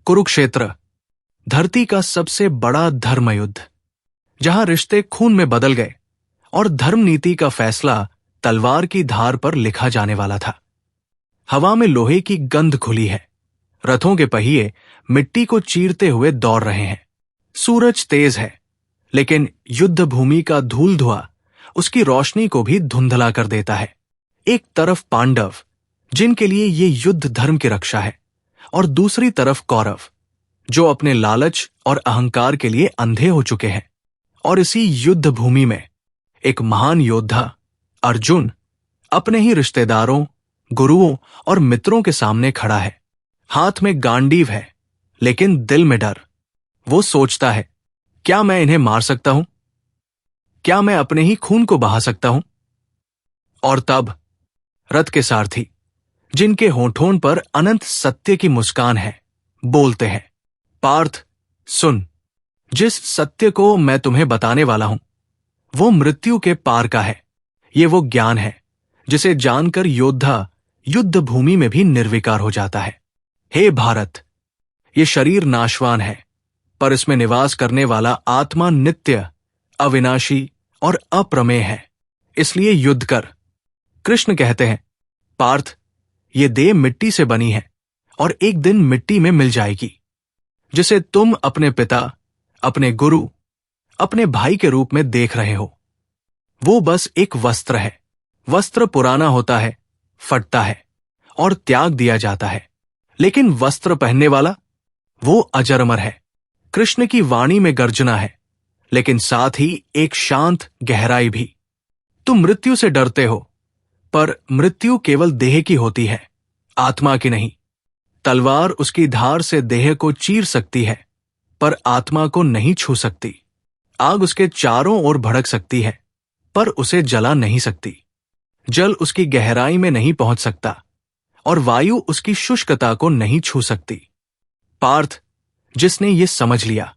कुरुक्षेत्र, धरती का सबसे बड़ा धर्म युद्ध, जहां रिश्ते खून में बदल गए और धर्म नीति का फैसला तलवार की धार पर लिखा जाने वाला था। हवा में लोहे की गंध खुली है, रथों के पहिए मिट्टी को चीरते हुए दौड़ रहे हैं। सूरज तेज है, लेकिन युद्ध भूमि का धूल धुआं उसकी रोशनी को भी धुंधला कर देता है। एक तरफ पांडव, जिनके लिए ये युद्ध धर्म की रक्षा है, और दूसरी तरफ कौरव, जो अपने लालच और अहंकार के लिए अंधे हो चुके हैं। और इसी युद्ध भूमि में एक महान योद्धा अर्जुन अपने ही रिश्तेदारों, गुरुओं और मित्रों के सामने खड़ा है। हाथ में गांडीव है, लेकिन दिल में डर। वो सोचता है, क्या मैं इन्हें मार सकता हूं? क्या मैं अपने ही खून को बहा सकता हूं? और तब रथ के सारथी, जिनके होठों पर अनंत सत्य की मुस्कान है, बोलते हैं, पार्थ सुन, जिस सत्य को मैं तुम्हें बताने वाला हूं वो मृत्यु के पार का है। ये वो ज्ञान है जिसे जानकर योद्धा युद्ध भूमि में भी निर्विकार हो जाता है। हे भारत, ये शरीर नाशवान है, पर इसमें निवास करने वाला आत्मा नित्य, अविनाशी और अप्रमेय है। इसलिए युद्ध कर। कृष्ण कहते हैं, पार्थ, ये देह मिट्टी से बनी है और एक दिन मिट्टी में मिल जाएगी। जिसे तुम अपने पिता, अपने गुरु, अपने भाई के रूप में देख रहे हो, वो बस एक वस्त्र है। वस्त्र पुराना होता है, फटता है और त्याग दिया जाता है, लेकिन वस्त्र पहनने वाला, वो अजर अमर है। कृष्ण की वाणी में गर्जना है, लेकिन साथ ही एक शांत गहराई भी। तुम मृत्यु से डरते हो, पर मृत्यु केवल देह की होती है, आत्मा की नहीं। तलवार उसकी धार से देह को चीर सकती है, पर आत्मा को नहीं छू सकती। आग उसके चारों ओर भड़क सकती है, पर उसे जला नहीं सकती। जल उसकी गहराई में नहीं पहुंच सकता, और वायु उसकी शुष्कता को नहीं छू सकती। पार्थ, जिसने ये समझ लिया,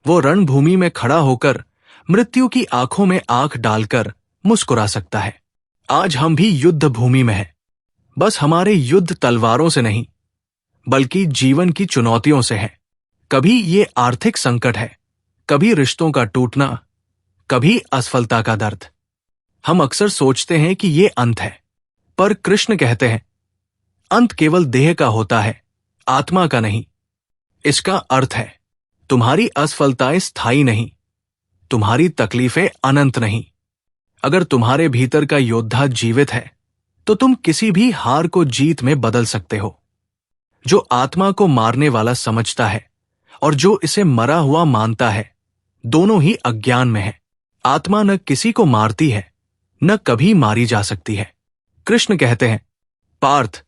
वो रणभूमि में खड़ा होकर मृत्यु की आंखों में आंख डालकर मुस्कुरा सकता है। आज हम भी युद्ध भूमि में हैं, बस हमारे युद्ध तलवारों से नहीं, बल्कि जीवन की चुनौतियों से है। कभी ये आर्थिक संकट है, कभी रिश्तों का टूटना, कभी असफलता का दर्द। हम अक्सर सोचते हैं कि ये अंत है, पर कृष्ण कहते हैं, अंत केवल देह का होता है, आत्मा का नहीं। इसका अर्थ है, तुम्हारी असफलताएं स्थायी नहीं, तुम्हारी तकलीफें अनंत नहीं। अगर तुम्हारे भीतर का योद्धा जीवित है, तो तुम किसी भी हार को जीत में बदल सकते हो। जो आत्मा को मारने वाला समझता है और जो इसे मरा हुआ मानता है, दोनों ही अज्ञान में है। आत्मा न किसी को मारती है, न कभी मारी जा सकती है। कृष्ण कहते हैं, पार्थ,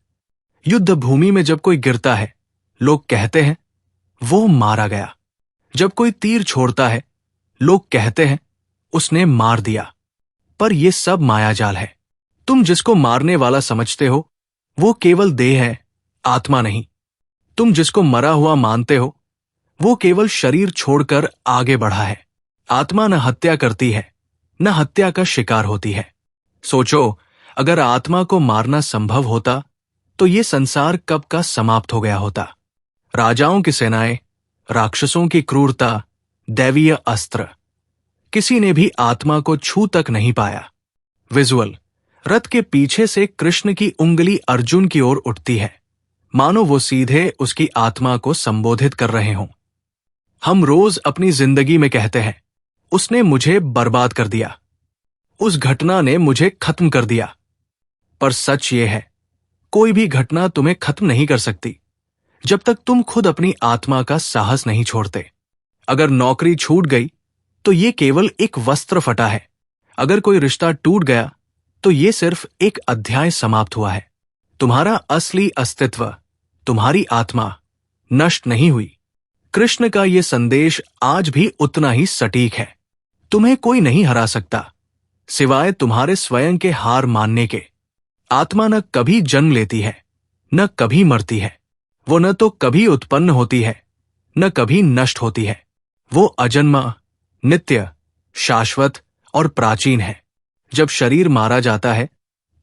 युद्ध भूमि में जब कोई गिरता है, लोग कहते हैं, वो मारा गया। जब कोई तीर छोड़ता है, लोग कहते हैं, उसने मार दिया। पर यह सब मायाजाल है। तुम जिसको मारने वाला समझते हो, वो केवल देह है, आत्मा नहीं। तुम जिसको मरा हुआ मानते हो, वो केवल शरीर छोड़कर आगे बढ़ा है। आत्मा न हत्या करती है, न हत्या का शिकार होती है। सोचो, अगर आत्मा को मारना संभव होता, तो ये संसार कब का समाप्त हो गया होता। राजाओं की सेनाएं, राक्षसों की क्रूरता, दैवीय अस्त्र, किसी ने भी आत्मा को छू तक नहीं पाया। विजुअल, रथ के पीछे से कृष्ण की उंगली अर्जुन की ओर उठती है, मानो वो सीधे उसकी आत्मा को संबोधित कर रहे हों। हम रोज अपनी जिंदगी में कहते हैं, उसने मुझे बर्बाद कर दिया, उस घटना ने मुझे खत्म कर दिया। पर सच ये है, कोई भी घटना तुम्हें खत्म नहीं कर सकती, जब तक तुम खुद अपनी आत्मा का साहस नहीं छोड़ते। अगर नौकरी छूट गई, तो ये केवल एक वस्त्र फटा है। अगर कोई रिश्ता टूट गया, तो ये सिर्फ एक अध्याय समाप्त हुआ है। तुम्हारा असली अस्तित्व, तुम्हारी आत्मा, नष्ट नहीं हुई। कृष्ण का ये संदेश आज भी उतना ही सटीक है। तुम्हें कोई नहीं हरा सकता, सिवाय तुम्हारे स्वयं के हार मानने के। आत्मा न कभी जन्म लेती है, न कभी मरती है। वो न तो कभी उत्पन्न होती है, न कभी नष्ट होती है। वो अजन्मा, नित्य, शाश्वत और प्राचीन है। जब शरीर मारा जाता है,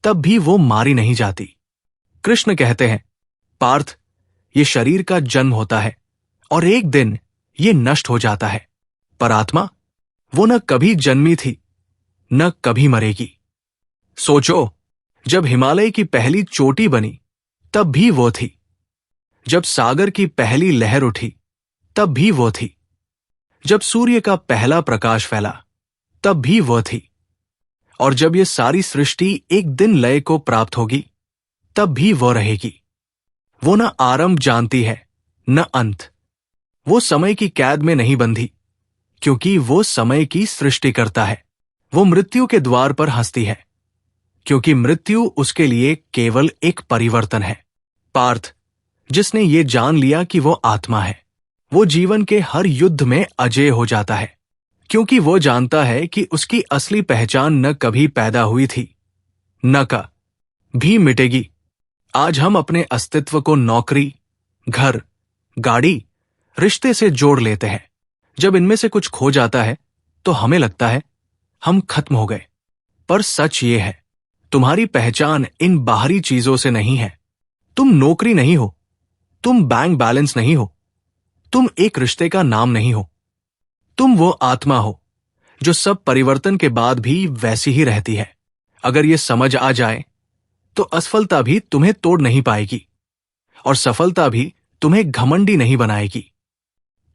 तब भी वो मारी नहीं जाती। कृष्ण कहते हैं, पार्थ, ये शरीर का जन्म होता है, और एक दिन ये नष्ट हो जाता है। पर आत्मा, वो न कभी जन्मी थी, न कभी मरेगी। सोचो, जब हिमालय की पहली चोटी बनी, तब भी वो थी। जब सागर की पहली लहर उठी, तब भी वो थी। जब सूर्य का पहला प्रकाश फैला, तब भी वो थी। और जब ये सारी सृष्टि एक दिन लय को प्राप्त होगी, तब भी वो रहेगी। वो न आरंभ जानती है, न अंत। वो समय की कैद में नहीं बंधी, क्योंकि वो समय की सृष्टि करता है। वो मृत्यु के द्वार पर हंसती है, क्योंकि मृत्यु उसके लिए केवल एक परिवर्तन है। पार्थ, जिसने ये जान लिया कि वो आत्मा है, वो जीवन के हर युद्ध में अजेय हो जाता है, क्योंकि वो जानता है कि उसकी असली पहचान न कभी पैदा हुई थी, न कभी मिटेगी। आज हम अपने अस्तित्व को नौकरी, घर, गाड़ी, रिश्ते से जोड़ लेते हैं। जब इनमें से कुछ खो जाता है तो हमें लगता है हम खत्म हो गए। पर सच ये है, तुम्हारी पहचान इन बाहरी चीजों से नहीं है। तुम नौकरी नहीं हो, तुम बैंक बैलेंस नहीं हो, तुम एक रिश्ते का नाम नहीं हो। तुम वो आत्मा हो जो सब परिवर्तन के बाद भी वैसी ही रहती है। अगर ये समझ आ जाए तो असफलता भी तुम्हें तोड़ नहीं पाएगी और सफलता भी तुम्हें घमंडी नहीं बनाएगी।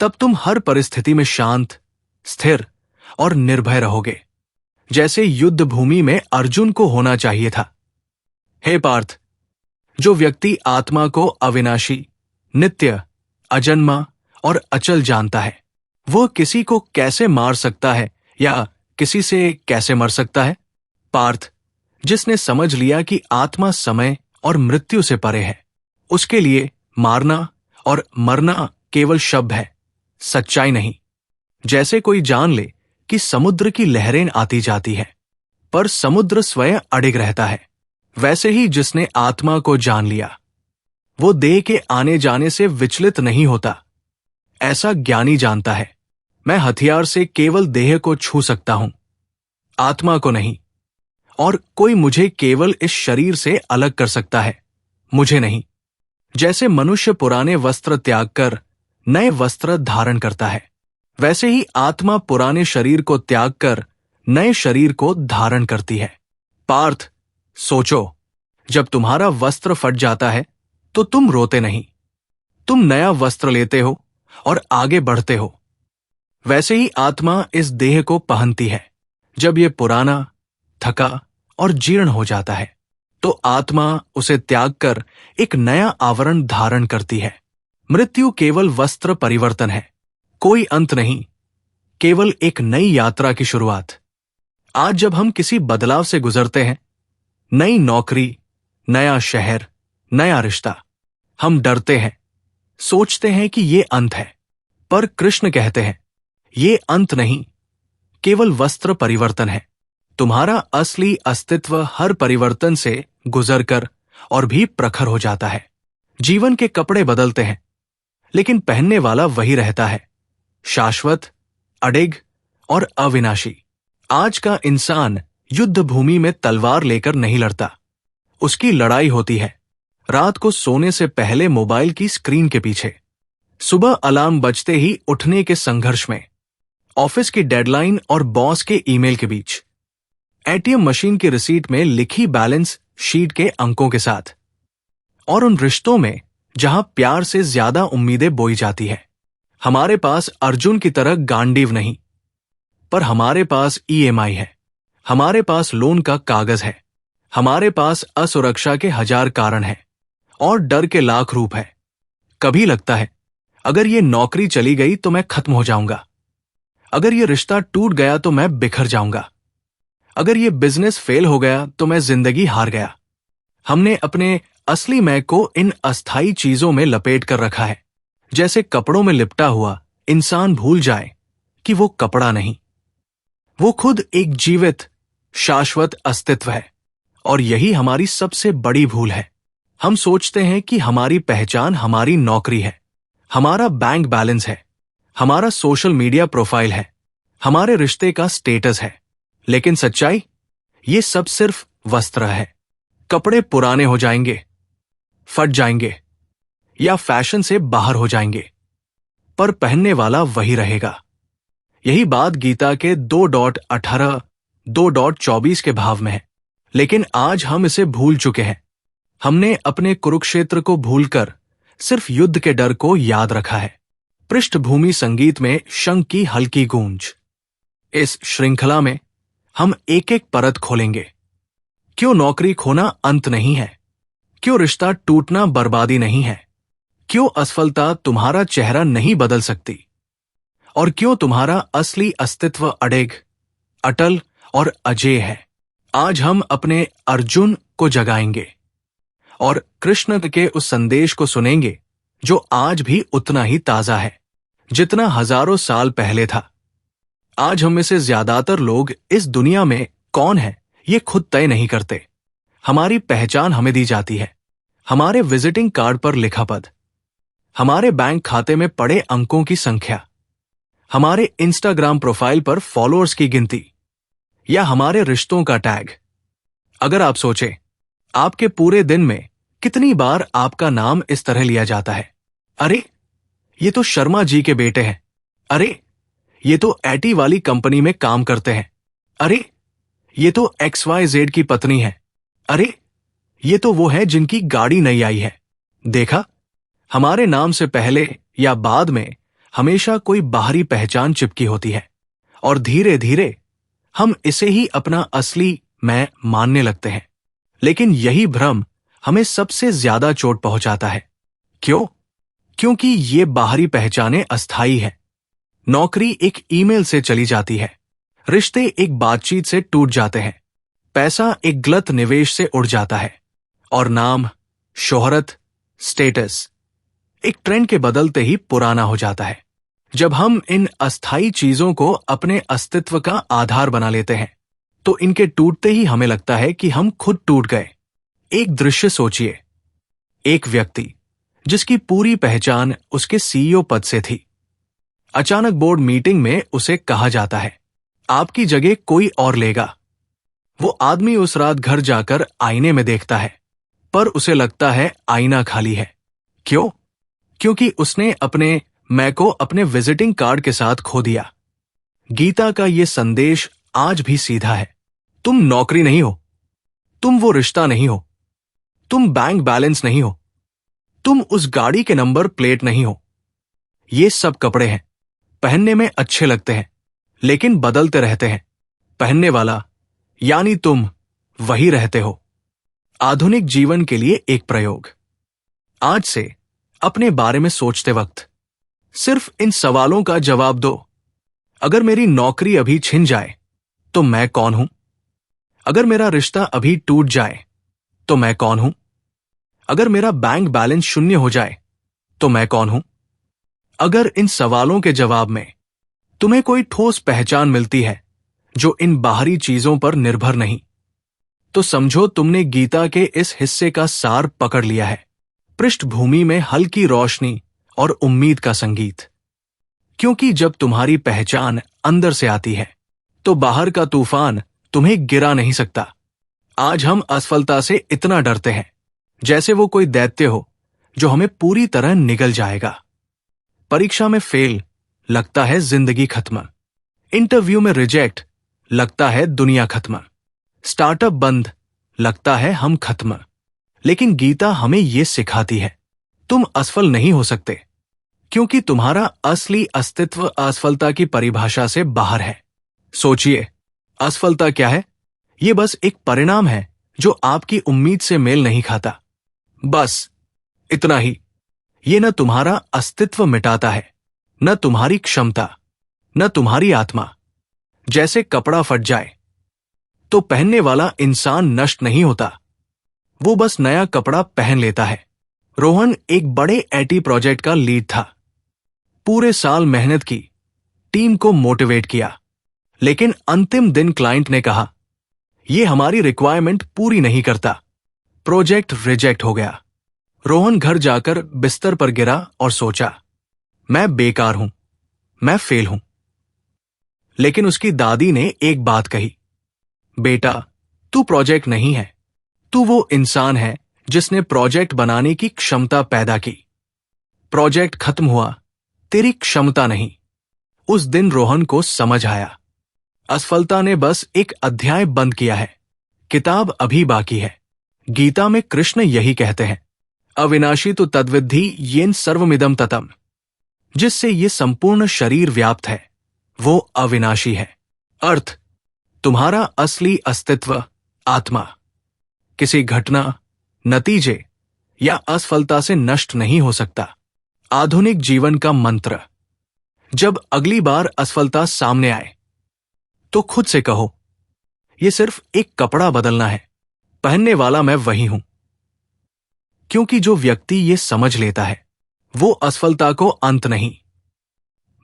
तब तुम हर परिस्थिति में शांत, स्थिर और निर्भय रहोगे, जैसे युद्ध भूमि में अर्जुन को होना चाहिए था। हे पार्थ, जो व्यक्ति आत्मा को अविनाशी, नित्य, अजन्मा और अचल जानता है, वह किसी को कैसे मार सकता है या किसी से कैसे मर सकता है? पार्थ, जिसने समझ लिया कि आत्मा समय और मृत्यु से परे है, उसके लिए मारना और मरना केवल शब्द है, सच्चाई नहीं। जैसे कोई जान ले कि समुद्र की लहरें आती जाती है, पर समुद्र स्वयं अडिग रहता है, वैसे ही जिसने आत्मा को जान लिया, वो देह के आने जाने से विचलित नहीं होता। ऐसा ज्ञानी जानता है, मैं हथियार से केवल देह को छू सकता हूं, आत्मा को नहीं। और कोई मुझे केवल इस शरीर से अलग कर सकता है, मुझे नहीं। जैसे मनुष्य पुराने वस्त्र त्याग कर नए वस्त्र धारण करता है, वैसे ही आत्मा पुराने शरीर को त्याग कर नए शरीर को धारण करती है। पार्थ, सोचो, जब तुम्हारा वस्त्र फट जाता है तो तुम रोते नहीं, तुम नया वस्त्र लेते हो और आगे बढ़ते हो। वैसे ही आत्मा इस देह को पहनती है। जब यह पुराना, थका और जीर्ण हो जाता है, तो आत्मा उसे त्याग कर एक नया आवरण धारण करती है। मृत्यु केवल वस्त्र परिवर्तन है, कोई अंत नहीं, केवल एक नई यात्रा की शुरुआत। आज जब हम किसी बदलाव से गुजरते हैं, नई नौकरी, नया शहर, नया रिश्ता, हम डरते हैं, सोचते हैं कि ये अंत है। पर कृष्ण कहते हैं, ये अंत नहीं, केवल वस्त्र परिवर्तन है। तुम्हारा असली अस्तित्व हर परिवर्तन से गुजरकर और भी प्रखर हो जाता है। जीवन के कपड़े बदलते हैं, लेकिन पहनने वाला वही रहता है, शाश्वत, अडिग और अविनाशी। आज का इंसान युद्ध भूमि में तलवार लेकर नहीं लड़ता, उसकी लड़ाई होती है रात को सोने से पहले मोबाइल की स्क्रीन के पीछे, सुबह अलार्म बजते ही उठने के संघर्ष में, ऑफिस की डेडलाइन और बॉस के ईमेल के बीच, एटीएम मशीन की रिसीट में लिखी बैलेंस शीट के अंकों के साथ, और उन रिश्तों में जहां प्यार से ज्यादा उम्मीदें बोई जाती है। हमारे पास अर्जुन की तरह गांडीव नहीं, पर हमारे पास ईएमआई है, हमारे पास लोन का कागज है, हमारे पास असुरक्षा के 1000 कारण हैं और डर के लाख रूप है। कभी लगता है अगर ये नौकरी चली गई तो मैं खत्म हो जाऊंगा, अगर ये रिश्ता टूट गया तो मैं बिखर जाऊंगा, अगर ये बिजनेस फेल हो गया तो मैं जिंदगी हार गया। हमने अपने असली मैं को इन अस्थायी चीजों में लपेट कर रखा है, जैसे कपड़ों में लिपटा हुआ इंसान भूल जाए कि वो कपड़ा नहीं, वो खुद एक जीवित, शाश्वत अस्तित्व है। और यही हमारी सबसे बड़ी भूल है। हम सोचते हैं कि हमारी पहचान हमारी नौकरी है, हमारा बैंक बैलेंस है, हमारा सोशल मीडिया प्रोफाइल है, हमारे रिश्ते का स्टेटस है। लेकिन सच्चाई, ये सब सिर्फ वस्त्र है। कपड़े पुराने हो जाएंगे, फट जाएंगे या फैशन से बाहर हो जाएंगे, पर पहनने वाला वही रहेगा। यही बात गीता के 2.18, 2.24 के भाव में है। लेकिन आज हम इसे भूल चुके हैं। हमने अपने कुरुक्षेत्र को भूलकर सिर्फ युद्ध के डर को याद रखा है। पृष्ठभूमि संगीत में शंख की हल्की गूंज। इस श्रृंखला में हम एक एक परत खोलेंगे। क्यों नौकरी खोना अंत नहीं है? क्यों रिश्ता टूटना बर्बादी नहीं है? क्यों असफलता तुम्हारा चेहरा नहीं बदल सकती? और क्यों तुम्हारा असली अस्तित्व अड़ेग, अटल और अजेय है? आज हम अपने अर्जुन को जगाएंगे और कृष्ण के उस संदेश को सुनेंगे जो आज भी उतना ही ताजा है जितना हजारों साल पहले था। आज हम में से ज्यादातर लोग इस दुनिया में कौन है ये खुद तय नहीं करते। हमारी पहचान हमें दी जाती है, हमारे विजिटिंग कार्ड पर लिखा पद, हमारे बैंक खाते में पड़े अंकों की संख्या, हमारे इंस्टाग्राम प्रोफाइल पर फॉलोअर्स की गिनती, या हमारे रिश्तों का टैग। अगर आप सोचें, आपके पूरे दिन में कितनी बार आपका नाम इस तरह लिया जाता है? अरे ये तो शर्मा जी के बेटे हैं। अरे ये तो एटी वाली कंपनी में काम करते हैं। अरे ये तो XYZ की पत्नी है। अरे ये तो वो है जिनकी गाड़ी नई आई है। देखा, हमारे नाम से पहले या बाद में हमेशा कोई बाहरी पहचान चिपकी होती है और धीरे धीरे हम इसे ही अपना असली मैं मानने लगते हैं। लेकिन यही भ्रम हमें सबसे ज्यादा चोट पहुंचाता है। क्यों? क्योंकि ये बाहरी पहचानें अस्थायी है। नौकरी एक ईमेल से चली जाती है, रिश्ते एक बातचीत से टूट जाते हैं, पैसा एक गलत निवेश से उड़ जाता है और नाम, शोहरत, स्टेटस एक ट्रेंड के बदलते ही पुराना हो जाता है। जब हम इन अस्थायी चीजों को अपने अस्तित्व का आधार बना लेते हैं तो इनके टूटते ही हमें लगता है कि हम खुद टूट गए। एक दृश्य सोचिए, एक व्यक्ति जिसकी पूरी पहचान उसके CEO पद से थी। अचानक बोर्ड मीटिंग में उसे कहा जाता है, आपकी जगह कोई और लेगा। वो आदमी उस रात घर जाकर आईने में देखता है, पर उसे लगता है आईना खाली है। क्यों? क्योंकि उसने अपने मैं को अपने विजिटिंग कार्ड के साथ खो दिया। गीता का ये संदेश आज भी सीधा है। तुम नौकरी नहीं हो, तुम वो रिश्ता नहीं हो, तुम बैंक बैलेंस नहीं हो, तुम उस गाड़ी के नंबर प्लेट नहीं हो। ये सब कपड़े हैं, पहनने में अच्छे लगते हैं लेकिन बदलते रहते हैं। पहनने वाला यानी तुम वही रहते हो। आधुनिक जीवन के लिए एक प्रयोग। आज से अपने बारे में सोचते वक्त सिर्फ इन सवालों का जवाब दो। अगर मेरी नौकरी अभी छिन जाए तो मैं कौन हूं? अगर मेरा रिश्ता अभी टूट जाए तो मैं कौन हूं? अगर मेरा बैंक बैलेंस शून्य हो जाए तो मैं कौन हूं? अगर इन सवालों के जवाब में तुम्हें कोई ठोस पहचान मिलती है जो इन बाहरी चीजों पर निर्भर नहीं, तो समझो तुमने गीता के इस हिस्से का सार पकड़ लिया है। पृष्ठभूमि में हल्की रोशनी और उम्मीद का संगीत। क्योंकि जब तुम्हारी पहचान अंदर से आती है तो बाहर का तूफान तुम्हें गिरा नहीं सकता। आज हम असफलता से इतना डरते हैं जैसे वो कोई दैत्य हो जो हमें पूरी तरह निगल जाएगा। परीक्षा में फेल, लगता है जिंदगी खत्म। इंटरव्यू में रिजेक्ट, लगता है दुनिया खत्म। स्टार्टअप बंद, लगता है हम खत्म। लेकिन गीता हमें ये सिखाती है, तुम असफल नहीं हो सकते क्योंकि तुम्हारा असली अस्तित्व असफलता की परिभाषा से बाहर है। सोचिए, असफलता क्या है? ये बस एक परिणाम है जो आपकी उम्मीद से मेल नहीं खाता। बस इतना ही। ये न तुम्हारा अस्तित्व मिटाता है, न तुम्हारी क्षमता, न तुम्हारी आत्मा। जैसे कपड़ा फट जाए तो पहनने वाला इंसान नष्ट नहीं होता, वो बस नया कपड़ा पहन लेता है। रोहन एक बड़े IT प्रोजेक्ट का लीड था। पूरे साल मेहनत की, टीम को मोटिवेट किया, लेकिन अंतिम दिन क्लाइंट ने कहा, यह हमारी रिक्वायरमेंट पूरी नहीं करता। प्रोजेक्ट रिजेक्ट हो गया। रोहन घर जाकर बिस्तर पर गिरा और सोचा, मैं बेकार हूं, मैं फेल हूं। लेकिन उसकी दादी ने एक बात कही, बेटा, तू प्रोजेक्ट नहीं है, तू वो इंसान है जिसने प्रोजेक्ट बनाने की क्षमता पैदा की। प्रोजेक्ट खत्म हुआ, तेरी क्षमता नहीं। उस दिन रोहन को समझ आया, असफलता ने बस एक अध्याय बंद किया है, किताब अभी बाकी है। गीता में कृष्ण यही कहते हैं, अविनाशी तो तद्विद्धि येन सर्वमिदं ततम्। जिससे ये संपूर्ण शरीर व्याप्त है वो अविनाशी है। अर्थ, तुम्हारा असली अस्तित्व आत्मा किसी घटना, नतीजे या असफलता से नष्ट नहीं हो सकता। आधुनिक जीवन का मंत्र, जब अगली बार असफलता सामने आए तो खुद से कहो, यह सिर्फ एक कपड़ा बदलना है, पहनने वाला मैं वही हूं। क्योंकि जो व्यक्ति ये समझ लेता है वो असफलता को अंत नहीं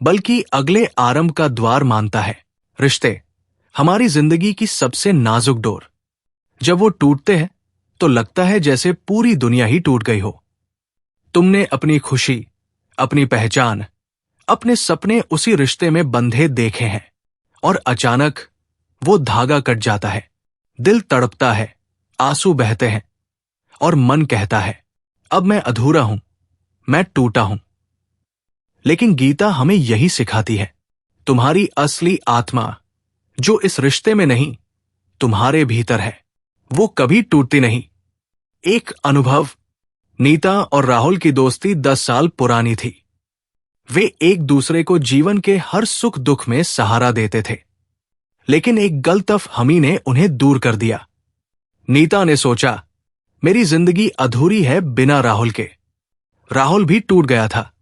बल्कि अगले आरंभ का द्वार मानता है। रिश्ते हमारी जिंदगी की सबसे नाजुक डोर, जब वो टूटते हैं तो लगता है जैसे पूरी दुनिया ही टूट गई हो। तुमने अपनी खुशी, अपनी पहचान, अपने सपने उसी रिश्ते में बंधे देखे हैं और अचानक वो धागा कट जाता है। दिल तड़पता है, आंसू बहते हैं और मन कहता है अब मैं अधूरा हूं, मैं टूटा हूं। लेकिन गीता हमें यही सिखाती है, तुम्हारी असली आत्मा जो इस रिश्ते में नहीं तुम्हारे भीतर है वो कभी टूटती नहीं। एक अनुभव, नीता और राहुल की दोस्ती 10 साल पुरानी थी। वे एक दूसरे को जीवन के हर सुख दुख में सहारा देते थे, लेकिन एक गलतफहमी ने उन्हें दूर कर दिया। नीता ने सोचा मेरी जिंदगी अधूरी है बिना राहुल के। राहुल भी टूट गया था,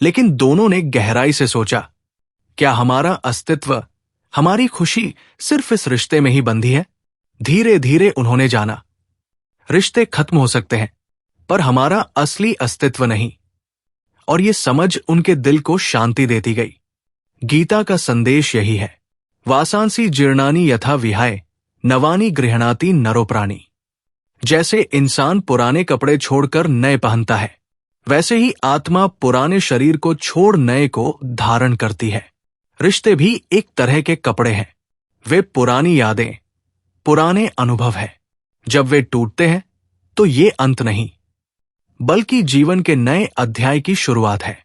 लेकिन दोनों ने गहराई से सोचा, क्या हमारा अस्तित्व, हमारी खुशी सिर्फ इस रिश्ते में ही बंधी है? धीरे धीरे उन्होंने जाना, रिश्ते खत्म हो सकते हैं पर हमारा असली अस्तित्व नहीं। और ये समझ उनके दिल को शांति देती गई। गीता का संदेश यही है, वासांसी जीर्णानि यथा विहाय नवानि गृह्णाति नरो प्राणी। जैसे इंसान पुराने कपड़े छोड़कर नए पहनता है, वैसे ही आत्मा पुराने शरीर को छोड़ नए को धारण करती है। रिश्ते भी एक तरह के कपड़े हैं, वे पुरानी यादें, पुराने अनुभव है। जब वे टूटते हैं तो ये अंत नहीं बल्कि जीवन के नए अध्याय की शुरुआत है।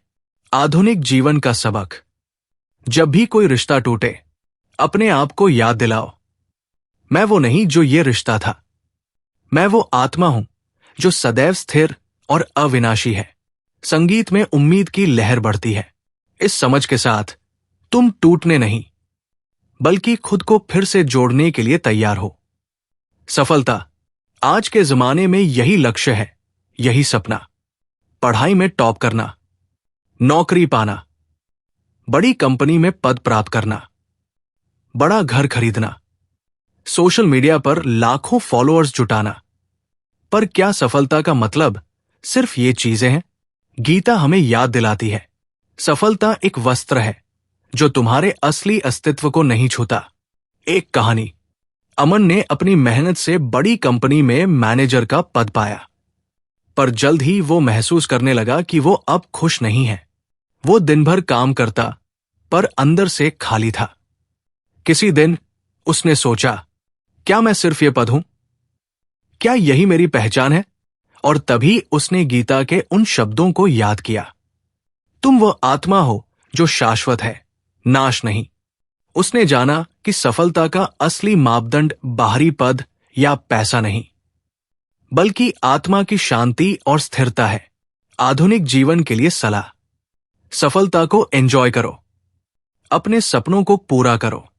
आधुनिक जीवन का सबक, जब भी कोई रिश्ता टूटे अपने आप को याद दिलाओ, मैं वो नहीं जो ये रिश्ता था, मैं वो आत्मा हूं जो सदैव स्थिर और अविनाशी है। संगीत में उम्मीद की लहर बढ़ती है, इस समझ के साथ तुम टूटने नहीं बल्कि खुद को फिर से जोड़ने के लिए तैयार हो। सफलता आज के जमाने में यही लक्ष्य है, यही सपना। पढ़ाई में टॉप करना, नौकरी पाना, बड़ी कंपनी में पद प्राप्त करना, बड़ा घर खरीदना, सोशल मीडिया पर लाखों फॉलोअर्स जुटाना। पर क्या सफलता का मतलब सिर्फ ये चीजें हैं? गीता हमें याद दिलाती है, सफलता एक वस्त्र है जो तुम्हारे असली अस्तित्व को नहीं छूता। एक कहानी, अमन ने अपनी मेहनत से बड़ी कंपनी में मैनेजर का पद पाया, पर जल्द ही वो महसूस करने लगा कि वो अब खुश नहीं है। वो दिन भर काम करता पर अंदर से खाली था। किसी दिन उसने सोचा, क्या मैं सिर्फ ये पद हूं? क्या यही मेरी पहचान है? और तभी उसने गीता के उन शब्दों को याद किया, तुम वो आत्मा हो जो शाश्वत है, नाश नहीं। उसने जाना कि सफलता का असली मापदंड बाहरी पद या पैसा नहीं बल्कि आत्मा की शांति और स्थिरता है। आधुनिक जीवन के लिए सलाह, सफलता को एंजॉय करो, अपने सपनों को पूरा करो,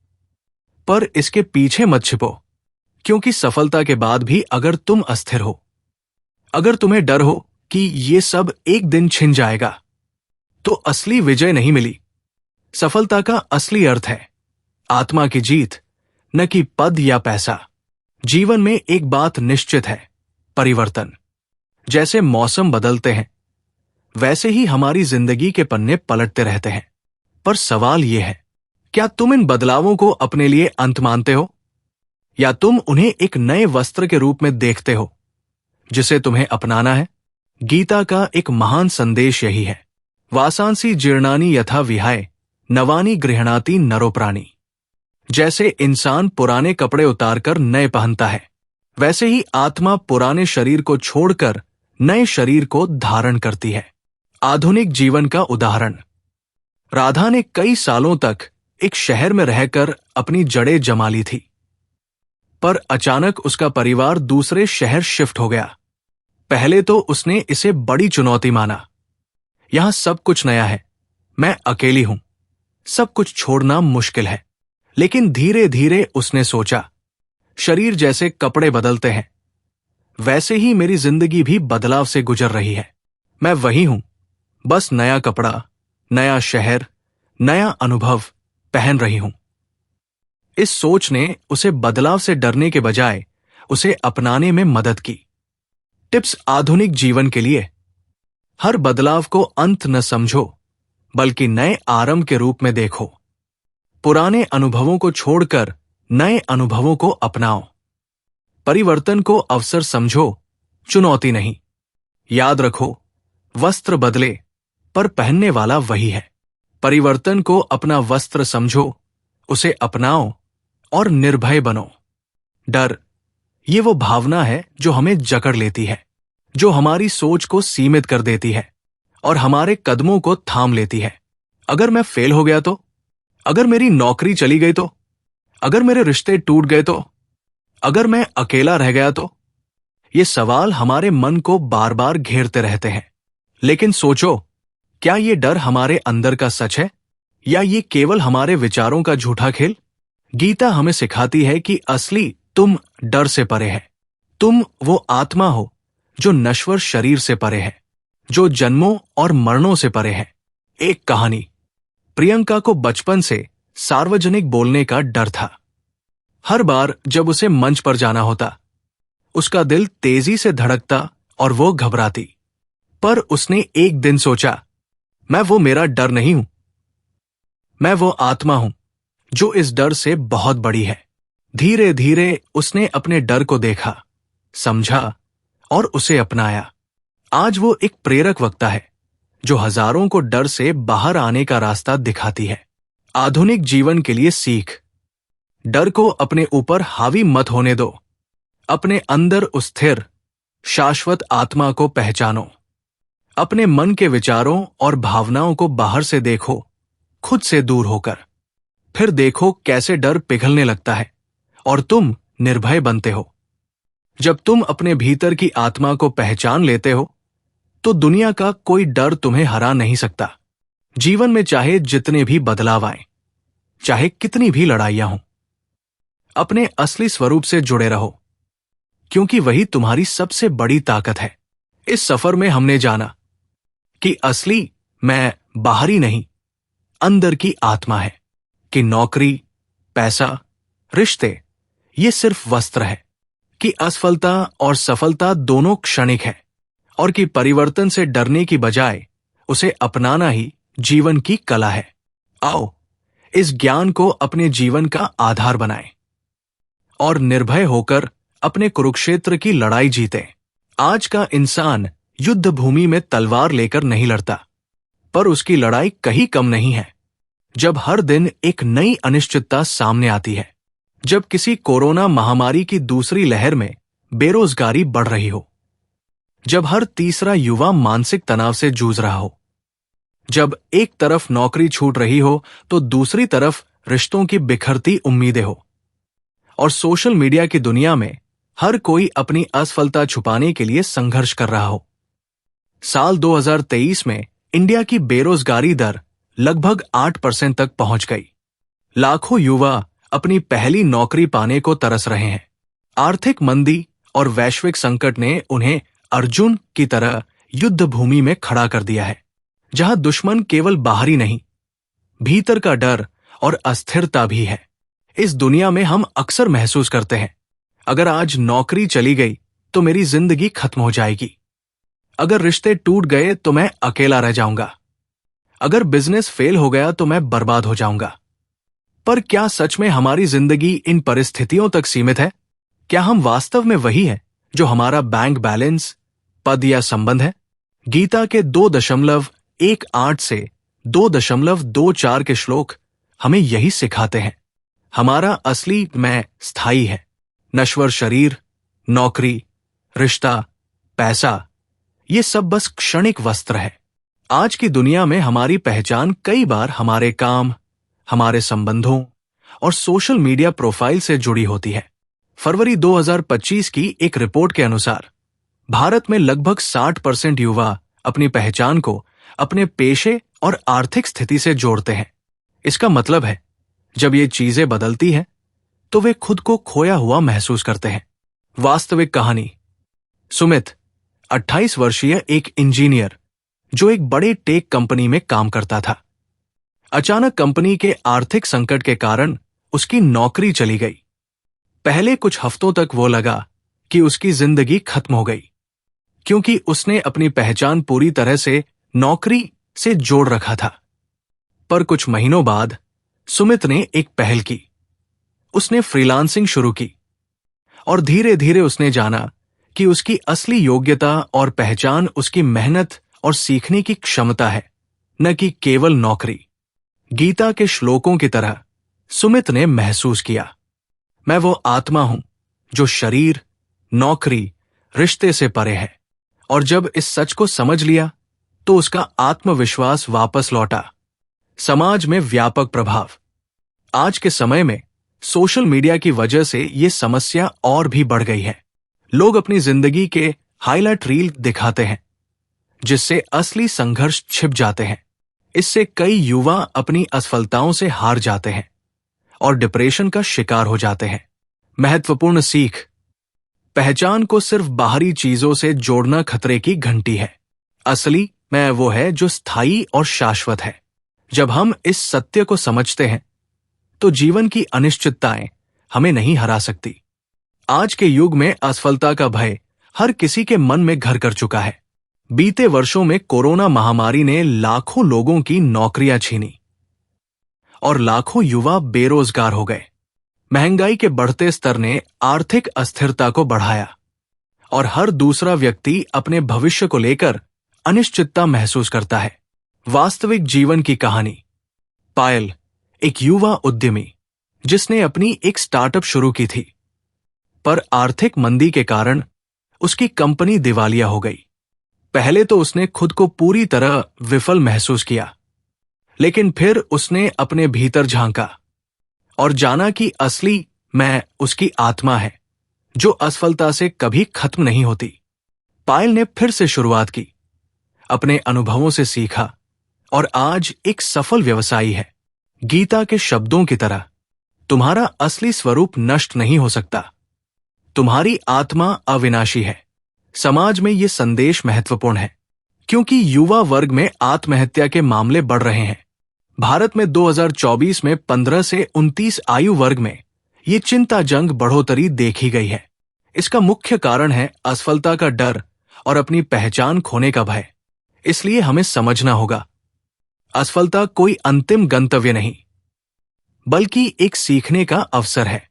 पर इसके पीछे मत छिपो, क्योंकि सफलता के बाद भी अगर तुम अस्थिर हो, अगर तुम्हें डर हो कि ये सब एक दिन छिन जाएगा, तो असली विजय नहीं मिली। सफलता का असली अर्थ है आत्मा की जीत, न कि पद या पैसा। जीवन में एक बात निश्चित है, परिवर्तन। जैसे मौसम बदलते हैं वैसे ही हमारी जिंदगी के पन्ने पलटते रहते हैं। पर सवाल यह है, क्या तुम इन बदलावों को अपने लिए अंत मानते हो या तुम उन्हें एक नए वस्त्र के रूप में देखते हो जिसे तुम्हें अपनाना है? गीता का एक महान संदेश यही है, वासांसी जीर्णानि यथा विहाय नवानि गृह्णाति नरो प्राणी। जैसे इंसान पुराने कपड़े उतारकर नए पहनता है, वैसे ही आत्मा पुराने शरीर को छोड़कर नए शरीर को धारण करती है। आधुनिक जीवन का उदाहरण, राधा ने कई सालों तक एक शहर में रहकर अपनी जड़ें जमा ली थी, पर अचानक उसका परिवार दूसरे शहर शिफ्ट हो गया। पहले तो उसने इसे बड़ी चुनौती माना। यहां सब कुछ नया है, मैं अकेली हूं, सब कुछ छोड़ना मुश्किल है। लेकिन धीरे धीरे उसने सोचा, शरीर जैसे कपड़े बदलते हैं, वैसे ही मेरी जिंदगी भी बदलाव से गुजर रही है। मैं वही हूं, बस नया कपड़ा, नया शहर, नया अनुभव पहन रही हूं। इस सोच ने उसे बदलाव से डरने के बजाय उसे अपनाने में मदद की। टिप्स आधुनिक जीवन के लिए। हर बदलाव को अंत न समझो, बल्कि नए आरंभ के रूप में देखो। पुराने अनुभवों को छोड़कर नए अनुभवों को अपनाओ। परिवर्तन को अवसर समझो, चुनौती नहीं। याद रखो, वस्त्र बदले पर पहनने वाला वही है। परिवर्तन को अपना वस्त्र समझो, उसे अपनाओ और निर्भय बनो। डर, ये वो भावना है जो हमें जकड़ लेती है, जो हमारी सोच को सीमित कर देती है और हमारे कदमों को थाम लेती है। अगर मैं फेल हो गया तो? अगर मेरी नौकरी चली गई तो? अगर मेरे रिश्ते टूट गए तो? अगर मैं अकेला रह गया तो? ये सवाल हमारे मन को बार बार घेरते रहते हैं। लेकिन सोचो, क्या ये डर हमारे अंदर का सच है या ये केवल हमारे विचारों का झूठा खेल? गीता हमें सिखाती है कि असली तुम डर से परे है। तुम वो आत्मा हो जो नश्वर शरीर से परे है, जो जन्मों और मरणों से परे है। एक कहानी। प्रियंका को बचपन से सार्वजनिक बोलने का डर था। हर बार जब उसे मंच पर जाना होता, उसका दिल तेजी से धड़कता और वो घबराती। पर उसने एक दिन सोचा, मैं वो मेरा डर नहीं हूं, मैं वो आत्मा हूं जो इस डर से बहुत बड़ी है। धीरे धीरे उसने अपने डर को देखा, समझा और उसे अपनाया। आज वो एक प्रेरक वक्ता है जो हजारों को डर से बाहर आने का रास्ता दिखाती है। आधुनिक जीवन के लिए सीख। डर को अपने ऊपर हावी मत होने दो। अपने अंदर उस स्थिर, शाश्वत आत्मा को पहचानो। अपने मन के विचारों और भावनाओं को बाहर से देखो, खुद से दूर होकर। फिर देखो कैसे डर पिघलने लगता है और तुम निर्भय बनते हो। जब तुम अपने भीतर की आत्मा को पहचान लेते हो, तो दुनिया का कोई डर तुम्हें हरा नहीं सकता। जीवन में चाहे जितने भी बदलाव आए, चाहे कितनी भी लड़ाइयां हों, अपने असली स्वरूप से जुड़े रहो, क्योंकि वही तुम्हारी सबसे बड़ी ताकत है। इस सफर में हमने जाना कि असली मैं बाहरी नहीं, अंदर की आत्मा है, कि नौकरी, पैसा, रिश्ते ये सिर्फ वस्त्र है, कि असफलता और सफलता दोनों क्षणिक है, और कि परिवर्तन से डरने की बजाय उसे अपनाना ही जीवन की कला है। आओ, इस ज्ञान को अपने जीवन का आधार बनाएं और निर्भय होकर अपने कुरुक्षेत्र की लड़ाई जीतें। आज का इंसान युद्ध भूमि में तलवार लेकर नहीं लड़ता, पर उसकी लड़ाई कहीं कम नहीं है। जब हर दिन एक नई अनिश्चितता सामने आती है, जब किसी कोरोना महामारी की दूसरी लहर में बेरोजगारी बढ़ रही हो, जब हर तीसरा युवा मानसिक तनाव से जूझ रहा हो, जब एक तरफ नौकरी छूट रही हो तो दूसरी तरफ रिश्तों की बिखरती उम्मीदें हो, और सोशल मीडिया की दुनिया में हर कोई अपनी असफलता छुपाने के लिए संघर्ष कर रहा हो। साल 2023 में इंडिया की बेरोजगारी दर लगभग 8% तक पहुंच गई। लाखों युवा अपनी पहली नौकरी पाने को तरस रहे हैं। आर्थिक मंदी और वैश्विक संकट ने उन्हें अर्जुन की तरह युद्ध भूमि में खड़ा कर दिया है, जहां दुश्मन केवल बाहरी नहीं, भीतर का डर और अस्थिरता भी है। इस दुनिया में हम अक्सर महसूस करते हैं, अगर आज नौकरी चली गई तो मेरी जिंदगी खत्म हो जाएगी। अगर रिश्ते टूट गए तो मैं अकेला रह जाऊंगा। अगर बिजनेस फेल हो गया तो मैं बर्बाद हो जाऊंगा। पर क्या सच में हमारी जिंदगी इन परिस्थितियों तक सीमित है? क्या हम वास्तव में वही हैं जो हमारा बैंक बैलेंस, पद या संबंध है? गीता के 2.18 से 2.24 के श्लोक हमें यही सिखाते हैं। हमारा असली मैं स्थायी है। नश्वर शरीर, नौकरी, रिश्ता, पैसा, ये सब बस क्षणिक वस्त्र है। आज की दुनिया में हमारी पहचान कई बार हमारे काम, हमारे संबंधों और सोशल मीडिया प्रोफाइल से जुड़ी होती है। फरवरी 2025 की एक रिपोर्ट के अनुसार भारत में लगभग 60% युवा अपनी पहचान को अपने पेशे और आर्थिक स्थिति से जोड़ते हैं। इसका मतलब है, जब ये चीजें बदलती हैं, तो वे खुद को खोया हुआ महसूस करते हैं। वास्तविक कहानी। सुमित 28 वर्षीय एक इंजीनियर जो एक बड़े टेक कंपनी में काम करता था। अचानक कंपनी के आर्थिक संकट के कारण उसकी नौकरी चली गई। पहले कुछ हफ्तों तक वो लगा कि उसकी जिंदगी खत्म हो गई, क्योंकि उसने अपनी पहचान पूरी तरह से नौकरी से जोड़ रखा था। पर कुछ महीनों बाद सुमित ने एक पहल की। उसने फ्रीलांसिंग शुरू की और धीरे धीरे उसने जाना कि उसकी असली योग्यता और पहचान उसकी मेहनत और सीखने की क्षमता है, न कि केवल नौकरी। गीता के श्लोकों की तरह सुमित ने महसूस किया, मैं वो आत्मा हूं जो शरीर, नौकरी, रिश्ते से परे है। और जब इस सच को समझ लिया तो उसका आत्मविश्वास वापस लौटा। समाज में व्यापक प्रभाव। आज के समय में सोशल मीडिया की वजह से ये समस्या और भी बढ़ गई है। लोग अपनी जिंदगी के हाइलाइट रील दिखाते हैं, जिससे असली संघर्ष छिप जाते हैं। इससे कई युवा अपनी असफलताओं से हार जाते हैं और डिप्रेशन का शिकार हो जाते हैं। महत्वपूर्ण सीख। पहचान को सिर्फ बाहरी चीजों से जोड़ना खतरे की घंटी है। असली मैं वो है जो स्थायी और शाश्वत है। जब हम इस सत्य को समझते हैं तो जीवन की अनिश्चितताएं हमें नहीं हरा सकती। आज के युग में असफलता का भय हर किसी के मन में घर कर चुका है। बीते वर्षों में कोरोना महामारी ने लाखों लोगों की नौकरियां छीनी और लाखों युवा बेरोजगार हो गए। महंगाई के बढ़ते स्तर ने आर्थिक अस्थिरता को बढ़ाया और हर दूसरा व्यक्ति अपने भविष्य को लेकर अनिश्चितता महसूस करता है। वास्तविक जीवन की कहानी। पायल, एक युवा उद्यमी जिसने अपनी एक स्टार्टअप शुरू की थी, पर आर्थिक मंदी के कारण उसकी कंपनी दिवालिया हो गई। पहले तो उसने खुद को पूरी तरह विफल महसूस किया, लेकिन फिर उसने अपने भीतर झांका और जाना कि असली मैं उसकी आत्मा है, जो असफलता से कभी खत्म नहीं होती। पायल ने फिर से शुरुआत की, अपने अनुभवों से सीखा और आज एक सफल व्यवसायी है। गीता के शब्दों की तरह, तुम्हारा असली स्वरूप नष्ट नहीं हो सकता, तुम्हारी आत्मा अविनाशी है। समाज में ये संदेश महत्वपूर्ण है, क्योंकि युवा वर्ग में आत्महत्या के मामले बढ़ रहे हैं। भारत में 2024 में 15 से 29 आयु वर्ग में ये चिंताजनक बढ़ोतरी देखी गई है। इसका मुख्य कारण है असफलता का डर और अपनी पहचान खोने का भय। इसलिए हमें समझना होगा, असफलता कोई अंतिम गंतव्य नहीं, बल्कि एक सीखने का अवसर है।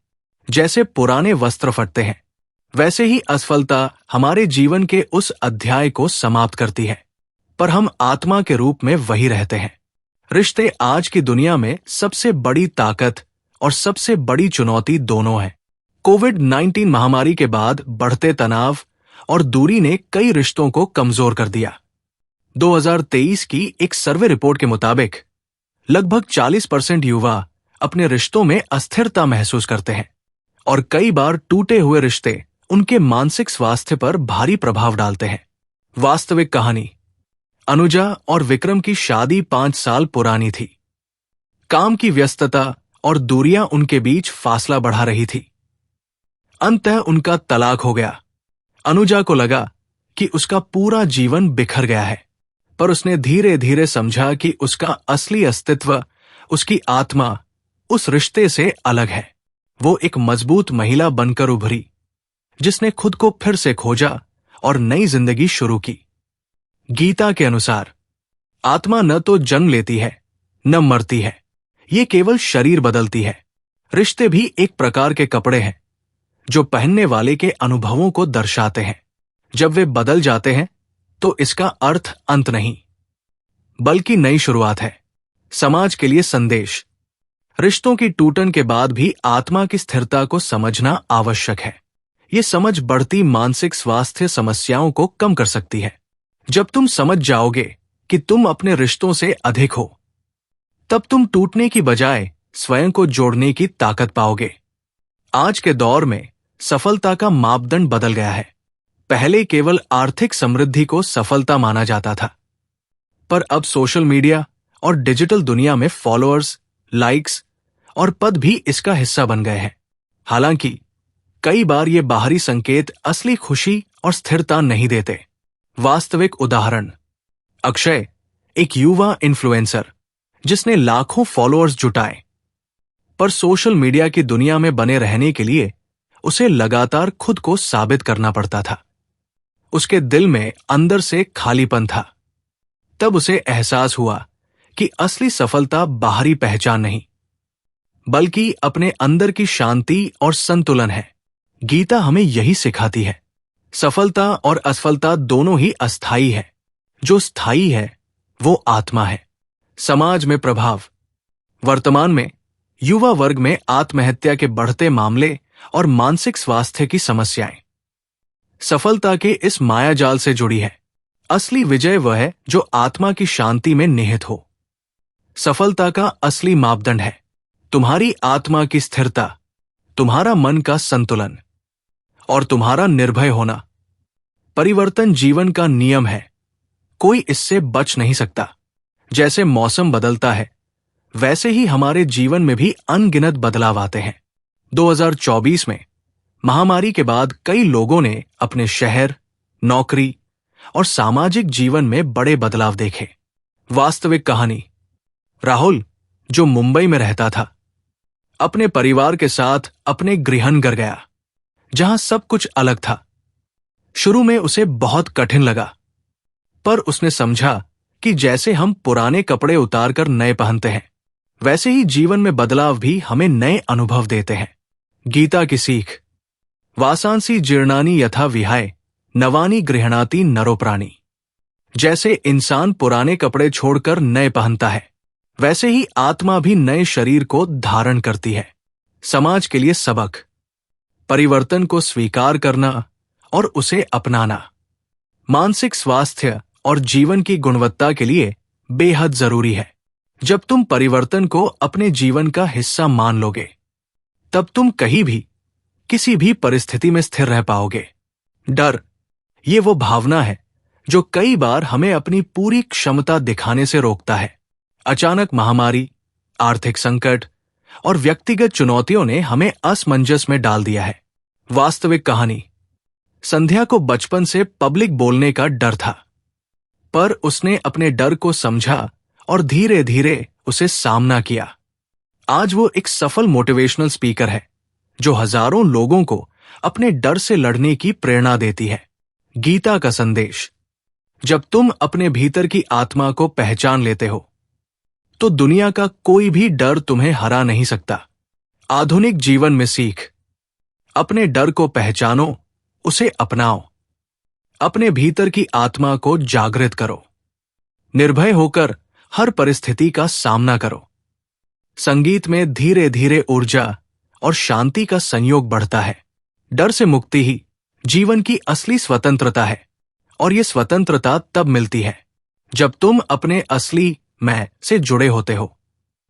जैसे पुराने वस्त्र फटते हैं, वैसे ही असफलता हमारे जीवन के उस अध्याय को समाप्त करती है, पर हम आत्मा के रूप में वही रहते हैं। रिश्ते आज की दुनिया में सबसे बड़ी ताकत और सबसे बड़ी चुनौती दोनों है। कोविड-19 महामारी के बाद बढ़ते तनाव और दूरी ने कई रिश्तों को कमजोर कर दिया। 2023 की एक सर्वे रिपोर्ट के मुताबिक लगभग 40% युवा अपने रिश्तों में अस्थिरता महसूस करते हैं और कई बार टूटे हुए रिश्ते उनके मानसिक स्वास्थ्य पर भारी प्रभाव डालते हैं। वास्तविक कहानी। अनुजा और विक्रम की शादी 5 साल पुरानी थी। काम की व्यस्तता और दूरियां उनके बीच फासला बढ़ा रही थी। अंततः उनका तलाक हो गया। अनुजा को लगा कि उसका पूरा जीवन बिखर गया है, पर उसने धीरे धीरे समझा कि उसका असली अस्तित्व, उसकी आत्मा उस रिश्ते से अलग है। वो एक मजबूत महिला बनकर उभरी, जिसने खुद को फिर से खोजा और नई जिंदगी शुरू की। गीता के अनुसार आत्मा न तो जन्म लेती है, न मरती है, ये केवल शरीर बदलती है। रिश्ते भी एक प्रकार के कपड़े हैं जो पहनने वाले के अनुभवों को दर्शाते हैं। जब वे बदल जाते हैं तो इसका अर्थ अंत नहीं, बल्कि नई शुरुआत है। समाज के लिए संदेश। रिश्तों की टूटन के बाद भी आत्मा की स्थिरता को समझना आवश्यक है। ये समझ बढ़ती मानसिक स्वास्थ्य समस्याओं को कम कर सकती है। जब तुम समझ जाओगे कि तुम अपने रिश्तों से अधिक हो, तब तुम टूटने की बजाय स्वयं को जोड़ने की ताकत पाओगे। आज के दौर में सफलता का मापदंड बदल गया है। पहले केवल आर्थिक समृद्धि को सफलता माना जाता था, पर अब सोशल मीडिया और डिजिटल दुनिया में फॉलोअर्स, लाइक्स और पद भी इसका हिस्सा बन गए हैं। हालांकि कई बार ये बाहरी संकेत असली खुशी और स्थिरता नहीं देते। वास्तविक उदाहरण, अक्षय, एक युवा इन्फ्लुएंसर जिसने लाखों फॉलोअर्स जुटाए, पर सोशल मीडिया की दुनिया में बने रहने के लिए उसे लगातार खुद को साबित करना पड़ता था। उसके दिल में अंदर से खालीपन था। तब उसे एहसास हुआ कि असली सफलता बाहरी पहचान नहीं, बल्कि अपने अंदर की शांति और संतुलन है। गीता हमें यही सिखाती है। सफलता और असफलता दोनों ही अस्थायी है। जो स्थायी है वो आत्मा है। समाज में प्रभाव, वर्तमान में युवा वर्ग में आत्महत्या के बढ़ते मामले और मानसिक स्वास्थ्य की समस्याएं सफलता के इस मायाजाल से जुड़ी है। असली विजय वह है जो आत्मा की शांति में निहित हो। सफलता का असली मापदंड है तुम्हारी आत्मा की स्थिरता, तुम्हारा मन का संतुलन और तुम्हारा निर्भय होना। परिवर्तन जीवन का नियम है, कोई इससे बच नहीं सकता। जैसे मौसम बदलता है, वैसे ही हमारे जीवन में भी अनगिनत बदलाव आते हैं। 2024 में महामारी के बाद कई लोगों ने अपने शहर, नौकरी और सामाजिक जीवन में बड़े बदलाव देखे। वास्तविक कहानी, राहुल, जो मुंबई में रहता था, अपने परिवार के साथ अपने गृहनगर गया, जहां सब कुछ अलग था। शुरू में उसे बहुत कठिन लगा, पर उसने समझा कि जैसे हम पुराने कपड़े उतारकर नए पहनते हैं, वैसे ही जीवन में बदलाव भी हमें नए अनुभव देते हैं। गीता की सीख, वासांसी जीर्णानि यथा विहाय नवानि गृह्णाति नरोप्राणि। जैसे इंसान पुराने कपड़े छोड़कर नए पहनता है, वैसे ही आत्मा भी नए शरीर को धारण करती है। समाज के लिए सबक, परिवर्तन को स्वीकार करना और उसे अपनाना मानसिक स्वास्थ्य और जीवन की गुणवत्ता के लिए बेहद जरूरी है। जब तुम परिवर्तन को अपने जीवन का हिस्सा मान लोगे, तब तुम कहीं भी, किसी भी परिस्थिति में स्थिर रह पाओगे। डर, ये वो भावना है जो कई बार हमें अपनी पूरी क्षमता दिखाने से रोकता है। अचानक महामारी, आर्थिक संकट और व्यक्तिगत चुनौतियों ने हमें असमंजस में डाल दिया है। वास्तविक कहानी, संध्या को बचपन से पब्लिक बोलने का डर था, पर उसने अपने डर को समझा और धीरे धीरे उसे सामना किया। आज वो एक सफल मोटिवेशनल स्पीकर है, जो हजारों लोगों को अपने डर से लड़ने की प्रेरणा देती है। गीता का संदेश, जब तुम अपने भीतर की आत्मा को पहचान लेते हो, तो दुनिया का कोई भी डर तुम्हें हरा नहीं सकता। आधुनिक जीवन में सीख, अपने डर को पहचानो, उसे अपनाओ, अपने भीतर की आत्मा को जागृत करो, निर्भय होकर हर परिस्थिति का सामना करो। संगीत में धीरे धीरे ऊर्जा और शांति का संयोग बढ़ता है। डर से मुक्ति ही जीवन की असली स्वतंत्रता है, और ये स्वतंत्रता तब मिलती है जब तुम अपने असली मैं से जुड़े होते हो।